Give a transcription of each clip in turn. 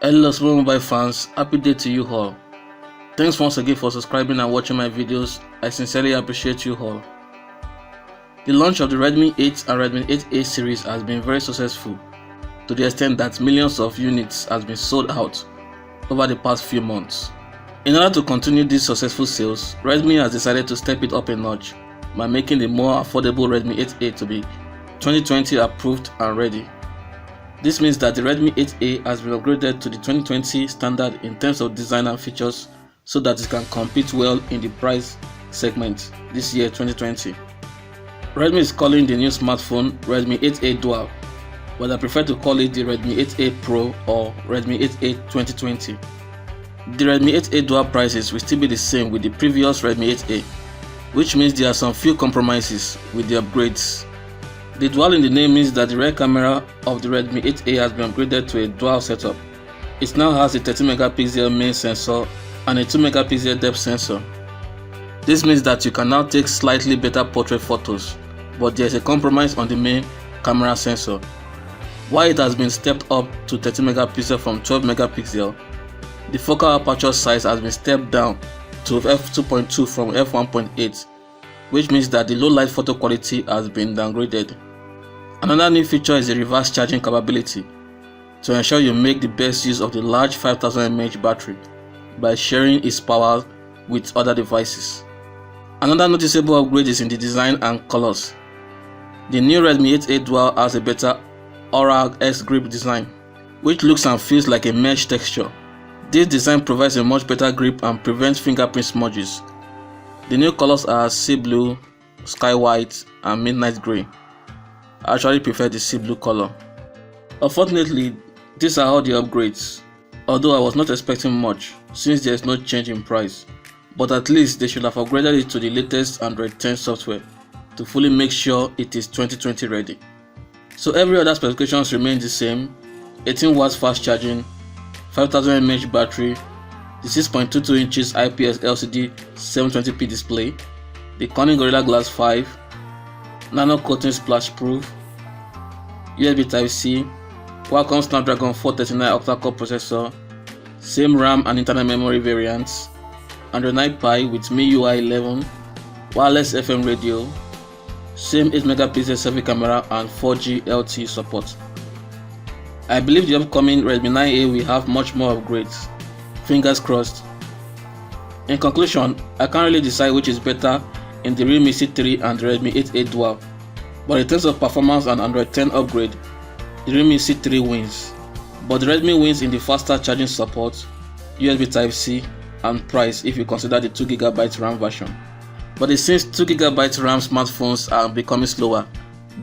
Hello small mobile fans, happy day to you all. Thanks once again for subscribing and watching my videos. I sincerely appreciate you all. The launch of the Redmi 8 and Redmi 8A series has been very successful, to the extent that millions of units has been sold out over the past few months. In order to continue these successful sales, Redmi has decided to step it up a notch by making the more affordable Redmi 8A to be 2020 approved and ready. This means that the Redmi 8A has been upgraded to the 2020 standard in terms of design and features so that it can compete well in the price segment this year 2020. Redmi is calling the new smartphone Redmi 8A Dual, but I prefer to call it the Redmi 8A Pro or Redmi 8A 2020. The Redmi 8A Dual prices will still be the same with the previous Redmi 8A, which means there are some few compromises with the upgrades. The dual in the name means that the rear camera of the Redmi 8A has been upgraded to a dual setup. It now has a 30MP main sensor and a 2MP depth sensor. This means that you can now take slightly better portrait photos, but there is a compromise on the main camera sensor. While it has been stepped up to 30MP from 12MP, the focal aperture size has been stepped down to f2.2 from f1.8, which means that the low light photo quality has been downgraded. Another new feature is the reverse charging capability, to ensure you make the best use of the large 5000 mAh battery by sharing its power with other devices. Another noticeable upgrade is in the design and colors. The new Redmi 8A Dual has a better Aura X grip design, which looks and feels like a mesh texture. This design provides a much better grip and prevents fingerprint smudges. The new colors are sea blue, sky white, and midnight grey. I actually prefer the sea blue color. Unfortunately, these are all the upgrades, although I was not expecting much since there is no change in price, but at least they should have upgraded it to the latest Android 10 software to fully make sure it is 2020 ready. So every other specifications remain the same: 18 watts fast charging, 5000 mAh battery, the 6.22 inches IPS LCD 720p display, the Corning Gorilla Glass 5, nano coating splash proof, USB Type-C, Qualcomm Snapdragon 439 octa-core processor, same RAM and internal memory variants, Android 9 Pie with MIUI 11, wireless FM radio, same 8MP selfie camera and 4G LTE support. I believe the upcoming Redmi 9A will have much more upgrades. Fingers crossed. In conclusion, I can't really decide which is better in the Realme C3 and the Redmi 8A Dual, but in terms of performance and Android 10 upgrade, the Realme C3 wins. But the Redmi wins in the faster charging support, USB Type-C, and price if you consider the 2GB RAM version. But it seems 2GB RAM smartphones are becoming slower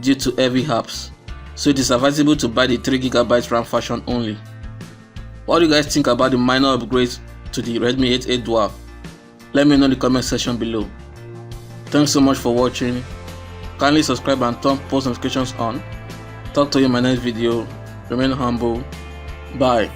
due to heavy apps, so it is advisable to buy the 3GB RAM version only. What do you guys think about the minor upgrades to the Redmi 8A Dual? Let me know in the comment section below. Thanks so much for watching. Kindly subscribe and turn post notifications on. Talk to you in my next video. Remain humble. Bye.